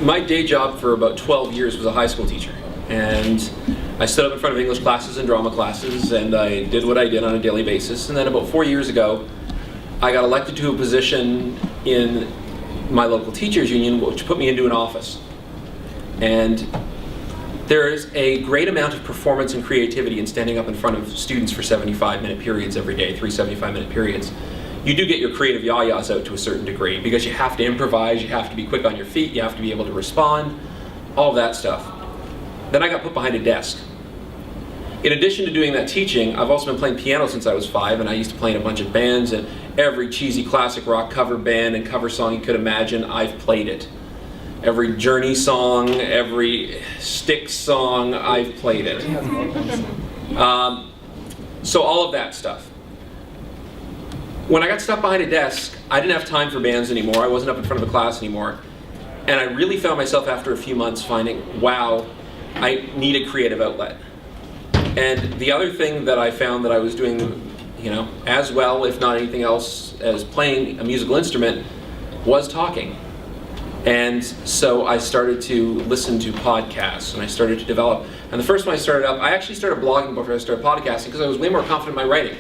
My day job for about 12 years was a high school teacher, and I stood up in front of English classes and drama classes, and I did what I did on a daily basis. And then about 4 years ago, I got elected to a position in my local teachers union, which put me into an office. And there is a great amount of performance and creativity in standing up in front of students for 75-minute periods every day, 3 75-minute periods. You do get your creative yayas out to a certain degree because you have to improvise, you have to be quick on your feet, you have to be able to respond, all of that stuff. Then I got put behind a desk. In addition to doing that teaching, I've also been playing piano since I was 5, and I used to play in a bunch of bands, and every cheesy classic rock cover band and cover song you could imagine, I've played it. Every Journey song, every Styx song, I've played it. So all of that stuff. When I got stuck behind a desk, I didn't have time for bands anymore. I wasn't up in front of a class anymore. And I really found myself after a few months finding, wow, I need a creative outlet. And the other thing that I found that I was doing, as well, if not anything else, as playing a musical instrument, was talking. And so I started to listen to podcasts, and I started to develop. And the first one I started up, I actually started blogging before I started podcasting because I was way more confident in my writing.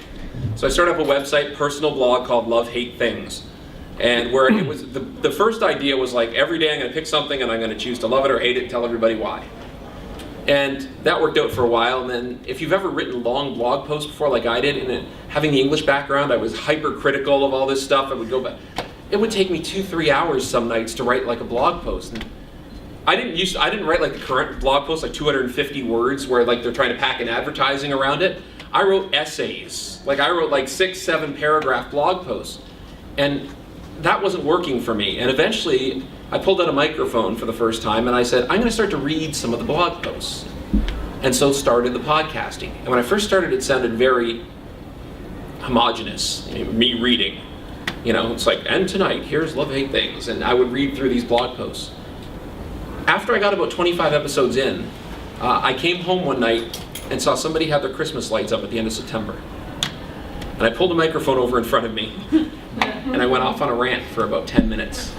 So I started up a website, personal blog called Love Hate Things. And where it was, the first idea was like, every day I'm going to pick something and I'm going to choose to love it or hate it and tell everybody why. And that worked out for a while. And then if you've ever written long blog posts before like I did, and having the English background, I was hypercritical of all this stuff. I would go back. It would take me 2-3 hours some nights to write like a blog post. And I didn't write like the current blog post, like 250 words where like they're trying to pack an advertising around it. I wrote essays. I wrote like 6-7 paragraph blog posts. And that wasn't working for me. And eventually I pulled out a microphone for the first time and I said, I'm going to start to read some of the blog posts. And so started the podcasting. And when I first started, it sounded very homogenous, me reading. It's like, and tonight, here's Love Hate Things. And I would read through these blog posts. After I got about 25 episodes in, I came home one night and saw somebody had their Christmas lights up at the end of September. And I pulled a microphone over in front of me, and I went off on a rant for about 10 minutes.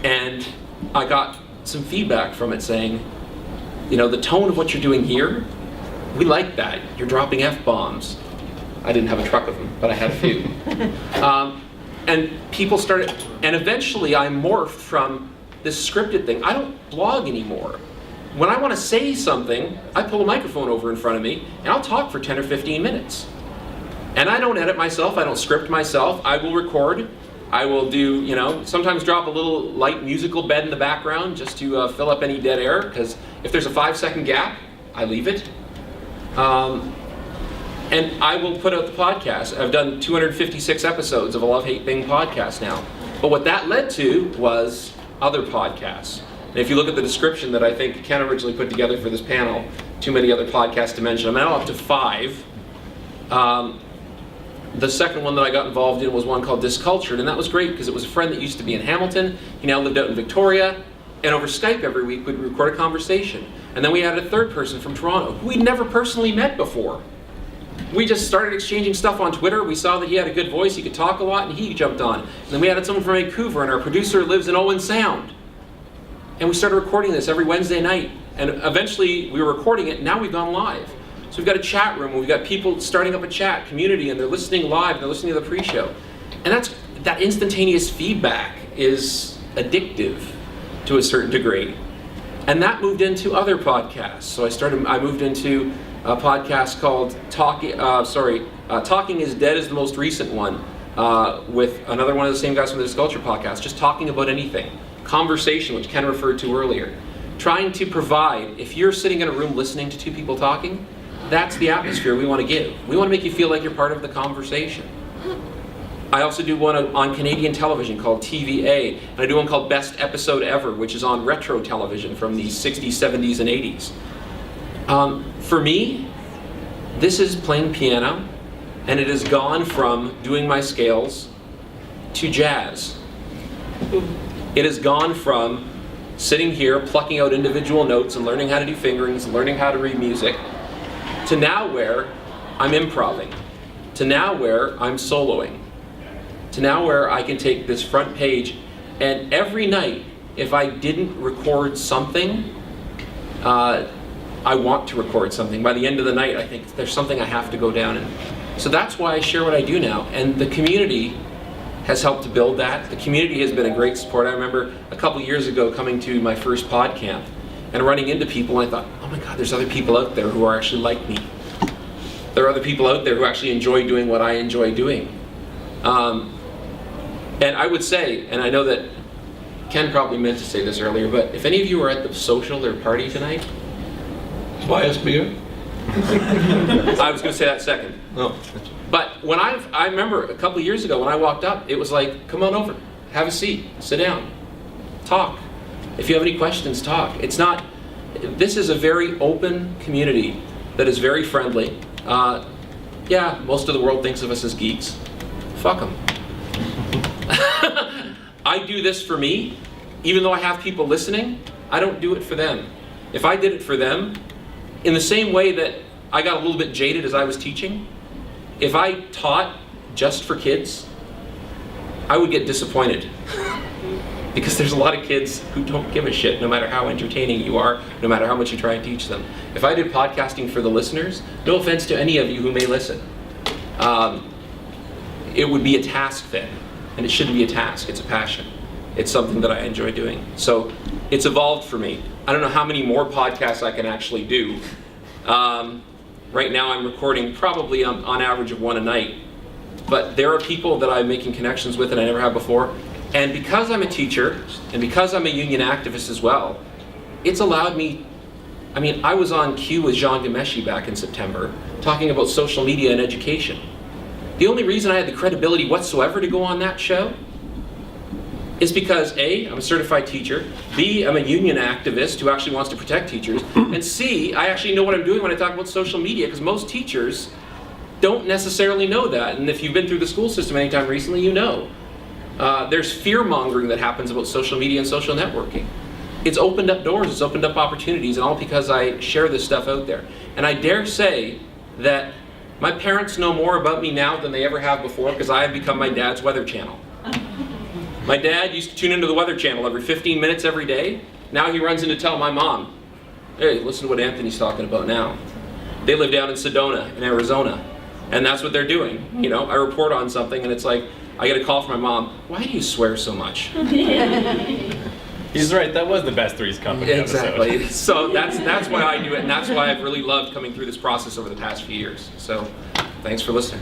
And I got some feedback from it saying, the tone of what you're doing here, we like that. You're dropping F-bombs. I didn't have a truck of them, but I had a few. And people started, and eventually I morphed from this scripted thing. I don't blog anymore. When I want to say something, I pull a microphone over in front of me, and I'll talk for 10 or 15 minutes. And I don't edit myself, I don't script myself, I will record. I will do, sometimes drop a little light musical bed in the background just to fill up any dead air, because if there's a 5-second gap, I leave it. And I will put out the podcast. I've done 256 episodes of a Love Hate Thing podcast now. But what that led to was other podcasts. And if you look at the description that I think Ken originally put together for this panel, too many other podcasts to mention. I'm now up to 5. The second one that I got involved in was one called Discultured, and that was great because it was a friend that used to be in Hamilton. He now lived out in Victoria, and over Skype every week we'd record a conversation. And then we had a third person from Toronto who we'd never personally met before. We just started exchanging stuff on Twitter. We saw that he had a good voice, he could talk a lot, and he jumped on. And then we had someone from Vancouver, and our producer lives in Owen Sound. And we started recording this every Wednesday night. And eventually we were recording it, and now we've gone live. So we've got a chat room, we've got people starting up a chat community, and they're listening live, and they're listening to the pre-show. And that instantaneous feedback is addictive to a certain degree. And that moved into other podcasts. So I moved into a podcast called Talking is Dead is the most recent one, with another one of the same guys from the Disculture podcast, just talking about anything. Conversation, which Ken referred to earlier. Trying to provide, if you're sitting in a room listening to 2 people talking, that's the atmosphere we want to give. We want to make you feel like you're part of the conversation. I also do one on Canadian television called TVA, and I do one called Best Episode Ever, which is on retro television from the 60s, 70s, and 80s. For me, this is playing piano, and it has gone from doing my scales to jazz. It has gone from sitting here, plucking out individual notes and learning how to do fingerings and learning how to read music, to now where I'm improvising, to now where I'm soloing, to now where I can take this front page and every night if I didn't record something, I want to record something. By the end of the night, I think there's something I have to go down and. So that's why I share what I do now. And the community has helped to build that. The community has been a great support. I remember a couple years ago coming to my first Podcamp and running into people, and I thought, oh my God, there's other people out there who are actually like me. There are other people out there who actually enjoy doing what I enjoy doing. And I would say, and I know that Ken probably meant to say this earlier, but if any of you were at the social or party tonight, Buy us beer? I was going to say that second. No. But when I remember a couple of years ago when I walked up, it was like, come on over, have a seat, sit down, talk. If you have any questions, talk. It's not, this is a very open community that is very friendly. Yeah, most of the world thinks of us as geeks. Fuck them. I do this for me. Even though I have people listening, I don't do it for them. If I did it for them, in the same way that I got a little bit jaded as I was teaching, if I taught just for kids, I would get disappointed. Because there's a lot of kids who don't give a shit, no matter how entertaining you are, no matter how much you try and teach them. If I did podcasting for the listeners, no offense to any of you who may listen, it would be a task then. And it shouldn't be a task, it's a passion. It's something that I enjoy doing. So it's evolved for me. I don't know how many more podcasts I can actually do. Right now I'm recording probably on average of one a night. But there are people that I'm making connections with that I never have before. And because I'm a teacher, and because I'm a union activist as well, it's allowed me, I mean, I was on Q with Jean Ghomeshi back in September, talking about social media and education. The only reason I had the credibility whatsoever to go on that show is because A, I'm a certified teacher, B, I'm a union activist who actually wants to protect teachers, and C, I actually know what I'm doing when I talk about social media, because most teachers don't necessarily know that. And if you've been through the school system anytime recently, you know. There's fear-mongering that happens about social media and social networking. It's opened up doors, it's opened up opportunities, and all because I share this stuff out there. And I dare say that my parents know more about me now than they ever have before, because I have become my dad's weather channel. My dad used to tune into the Weather Channel every 15 minutes every day. Now he runs in to tell my mom, hey, listen to what Anthony's talking about now. They live down in Sedona, in Arizona, and that's what they're doing. You know, I report on something and it's like, I get a call from my mom, why do you swear so much? He's right, that was the best Three's Company exactly. episode. So that's why I do it, and that's why I've really loved coming through this process over the past few years. So thanks for listening.